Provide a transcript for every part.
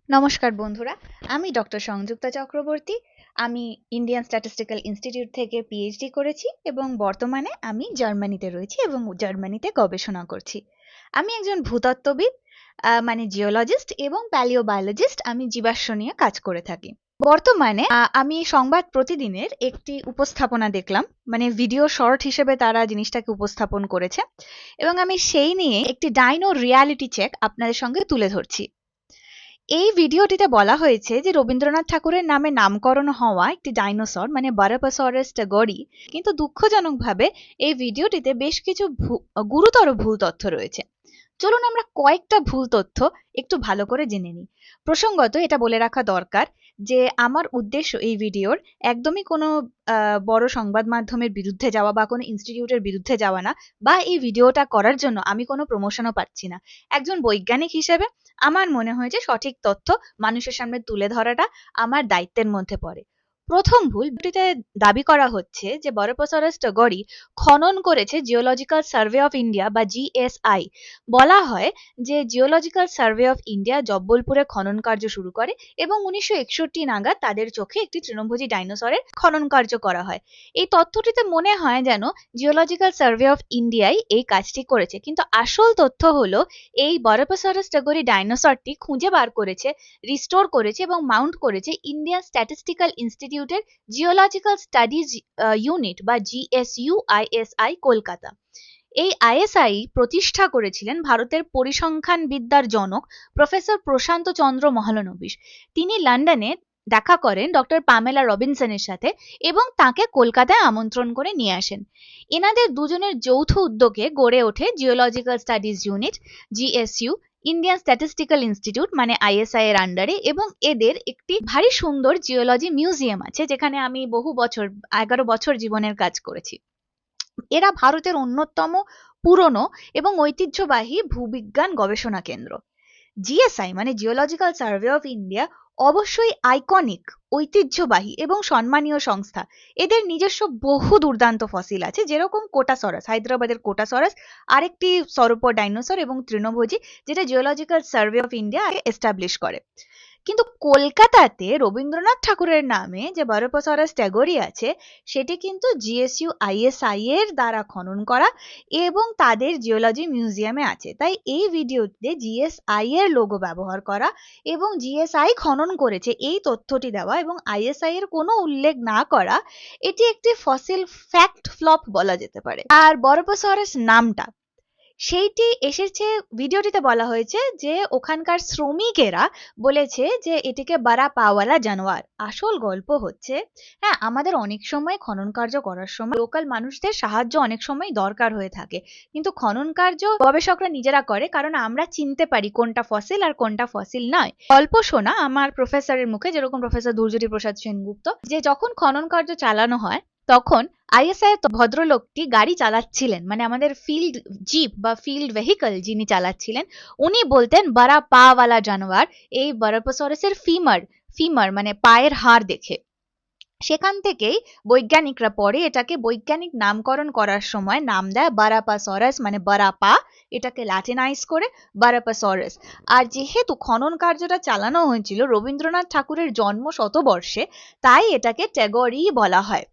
নমস্কার বন্ধুরা, আমি ডক্টর সংযুক্তা চক্রবর্তী। আমি ইন্ডিয়ান স্ট্যাটিস্টিক্যাল ইনস্টিটিউট থেকে পিএইচডি করেছি এবং বর্তমানে আমি জার্মানিতে রয়েছি এবং জার্মানিতে গবেষণা করছি। আমি একজন ভূতত্ত্ববিদ, মানে জিওলজিস্ট এবং প্যালিওবায়োলজিস্ট। আমি জীবাশ্ম নিয়ে কাজ করে থাকি। বর্তমানে আমি সংবাদ প্রতিদিনের একটি উপস্থাপনা দেখলাম, মানে ভিডিও শর্ট হিসেবে তারা জিনিসটাকে উপস্থাপন করেছে এবং আমি সেই নিয়ে একটি ডাইনো রিয়ালিটি চেক আপনাদের সঙ্গে তুলে ধরছি। এই ভিডিওটিতে বলা হয়েছে যে রবীন্দ্রনাথ ঠাকুরের নামে নামকরণ হওয়া একটি ডাইনোসর মানে বারাপাসরাস টাগোরি, কিন্তু দুঃখজনকভাবে এই ভিডিওটিতে বেশ কিছু গুরুতর ভুল তথ্য রয়েছে। চলুন আমরা কয়েকটা ভুল তথ্য একটু ভালো করে জেনে নিই। প্রসঙ্গত এটা বলে রাখা দরকার যে আমার উদ্দেশ্য এই ভিডিওর একদমই কোনো বড় সংবাদ মাধ্যমের বিরুদ্ধে যাওয়া বা কোনো ইনস্টিটিউটের বিরুদ্ধে যাওয়া না, বা এই ভিডিওটা করার জন্য আমি কোনো প্রমোশনও পাচ্ছি না। একজন বৈজ্ঞানিক হিসেবে আমার মনে হয়েছে সঠিক তথ্য মানুষের সামনে তুলে ধরাটা আমার দায়িত্বের মধ্যে পড়ে। প্রথম ভুল, ভিডিওটিতে দাবি করা হচ্ছে যে বারাপাসরাস টাগোরি খনন করেছে জিওলজিক্যাল সার্ভে অফ ইন্ডিয়া বা জিএসআই। বলা হয় যে জিওলজিক্যাল সার্ভে অফ ইন্ডিয়া জব্বলপুরে খনন কার্য শুরু করে এবং 1961 নাগাদ তাদের চোখে একটি তৃণভোজী ডাইনোসরের খনন কার্য করা হয়। এই তথ্যটিতে মনে হয় যেন জিওলজিক্যাল সার্ভে অফ ইন্ডিয়াই এই কাজটি করেছে, কিন্তু আসল তথ্য হলো এই বারাপাসরাস টাগোরি ডাইনোসরটি খুঁজে বার করেছে, রিস্টোর করেছে এবং মাউন্ট করেছে ইন্ডিয়ান স্ট্যাটিস্টিক্যাল ইনস্টিটিউটের জিওলজিক্যাল স্টাডিজ ইউনিট বা জিএসইউ আইএসআই, কলকাতা। এই আইএসআই প্রতিষ্ঠা করেছিলেন ভারতের পরিসংখ্যান বিদ্যার জনক প্রফেসর প্রশান্ত চন্দ্র মহলানবিশ। তিনি লন্ডনে দেখা করেন ডক্টর পামেলা রবিনসনের সাথে এবং তাকে কলকাতায় আমন্ত্রণ করে নিয়ে আসেন। এনাদের দুজনের যৌথ উদ্যোগে গড়ে ওঠে geological studies unit GSU, Indian statistical institute মানে আইএসআই এর আন্ডারে, এবং এদের একটি ভারী সুন্দর জিওলজি মিউজিয়াম আছে যেখানে আমি বহু বছর 11 বছর জীবনের কাজ করেছি। এরা ভারতের অন্যতম পুরনো এবং ঐতিহ্যবাহী ভূবিজ্ঞান গবেষণা কেন্দ্র। জিএসআই মানে জিওলজিক্যাল সার্ভে অফ ইন্ডিয়া অবশ্যই আইকনিক, ঐতিহ্যবাহী এবং সম্মানীয় সংস্থা। এদের নিজস্ব বহু দুর্দান্ত ফসিল আছে, যেরকম কোটাসরাস, হায়দ্রাবাদের কোটাসরাস আরেকটি সরোপর ডাইনোসর এবং তৃণভোজী, যেটা geological survey of India establish করে। কিন্তু কলকাতাতে রবীন্দ্রনাথ ঠাকুরের নামে যে বারাপাসরাস টাগোরি আছে সেটি কিন্তু জিএসইউ আইএসআই এর দ্বারা খনন করা এবং তাদের জিওলজি মিউজিয়ামে আছে। তাই এই ভিডিওতে জিএসআই এর লোগো ব্যবহার করা এবং জিএসআই খনন করেছে এই তথ্যটি দেওয়া এবং আইএসআই এর কোনো উল্লেখ না করা, এটি একটি ফসিল ফ্যাক্ট ফ্লপ বলা যেতে পারে। আর বারাপাসরাস নামটা সেইটি এসেছে, ভিডিওটিতে বলা হয়েছে যে ওখানকার শ্রমিকেরা বলেছে যে এটিকে বারা পাওয়ালা জানোয়ার। আসল গল্প হচ্ছে, হ্যাঁ, আমাদের অনেক সময় খনন কার্য করার সময় লোকাল মানুষদের সাহায্য অনেক সময় দরকার হয়ে থাকে, কিন্তু খনন কার্য গবেষকরা নিজেরা করে কারণ আমরা চিনতে পারি কোনটা ফসিল আর কোনটা ফসিল নয়। গল্প শোনা আমার প্রফেসরের মুখে, যেরকম প্রফেসর দুর্যোধী প্রসাদ সেনগুপ্ত, যে যখন খনন কার্য চালানো হয় তখন আইএসআই ভদ্রলোকটি গাড়ি চালাচ্ছিলেন, মানে আমাদের ফিল্ড জিপ বা ফিল্ড ভেহিকল যিনি চালাচ্ছিলেন উনি বলতেন বারা পাওয়ালা জানোয়ার, এই বারাপাসরাসের ফিমার মানে পায়ের হাড় দেখে। সেখান থেকেই বৈজ্ঞানিকরা পরে এটাকে বৈজ্ঞানিক নামকরণ করার সময় নাম দেয় বারাপাসরাস মানে বারাপা, এটাকে ল্যাটিনাইজ করে বারাপাসরাস। আর যেহেতু খনন কার্যটা চালানো হয়েছিল রবীন্দ্রনাথ ঠাকুরের জন্ম শতবর্ষে, তাই এটাকে ট্যাগোরি বলা হয়।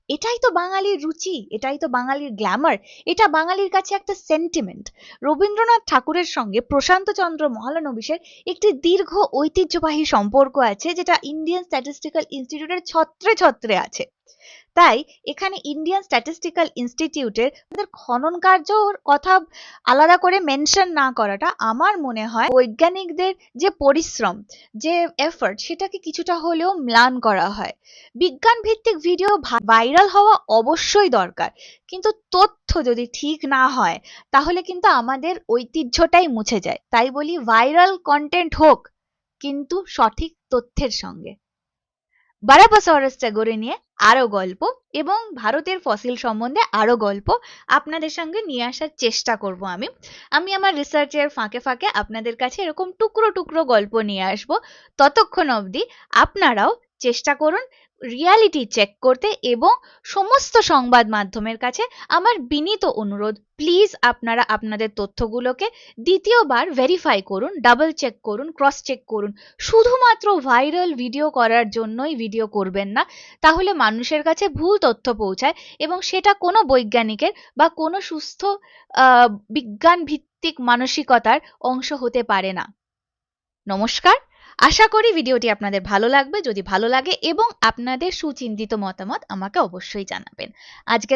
এটাই তো বাঙালির রুচি, এটাই তো বাঙালির গ্ল্যামার, এটা বাঙালির কাছে একটা সেন্টিমেন্ট। রবীন্দ্রনাথ ঠাকুরের সঙ্গে প্রশান্ত চন্দ্র মহলানবিশের একটি দীর্ঘ ঐতিহ্যবাহী সম্পর্ক আছে, যেটা ইন্ডিয়ান স্ট্যাটিস্টিক্যাল ইনস্টিটিউটের ছত্রে ছত্রে আছে। তাই এখানে ইন্ডিয়ান স্ট্যাটিস্টিক্যাল ইনস্টিটিউটের খনন কার্যর কথা আলাদা করে মেনশন না করাটা আমার মনে হয় বৈজ্ঞানিকদের যে পরিশ্রম, যে এফর্ট, সেটাকে কিছুটা হলেও ম্লান করা হয়। বিজ্ঞান ভিত্তিক ভিডিও ভাইরাল হওয়া অবশ্যই দরকার, কিন্তু তথ্য যদি ঠিক না হয় তাহলে কিন্তু আমাদের ঐতিহ্যটাই মুছে যায়। তাই বলি ভাইরাল কন্টেন্ট হোক, কিন্তু সঠিক তথ্যের সঙ্গে। বারাপাসরাস টাগোরি নিয়ে আরো গল্প এবং ভারতের ফসিল সম্বন্ধে আরো গল্প আপনাদের সঙ্গে নিয়ে আসার চেষ্টা করব। আমি আমার রিসার্চের ফাঁকে ফাঁকে আপনাদের কাছে এরকম টুকরো টুকরো গল্প নিয়ে আসব। ততক্ষণ অবধি আপনারাও চেষ্টা করুন রিয়ালিটি চেক করতে এবং সমস্ত সংবাদ মাধ্যমের কাছে আমার বিনীত অনুরোধ, প্লিজ আপনারা আপনাদের তথ্যগুলোকে দ্বিতীয়বার ভেরিফাই করুন, ডাবল চেক করুন, ক্রস চেক করুন। শুধুমাত্র ভাইরাল ভিডিও করার জন্যই ভিডিও করবেন না, তাহলে মানুষের কাছে ভুল তথ্য পৌঁছায় এবং সেটা কোনো বৈজ্ঞানিকের বা কোনো সুস্থ বিজ্ঞান ভিত্তিক মানসিকতার অংশ হতে পারে না। নমস্কার, আশা করি ভিডিওটি আপনাদের ভালো লাগবে। যদি ভালো লাগে এবং আপনাদের সুচিন্তিত মতামত আমাকে অবশ্যই জানাবেন। আজকে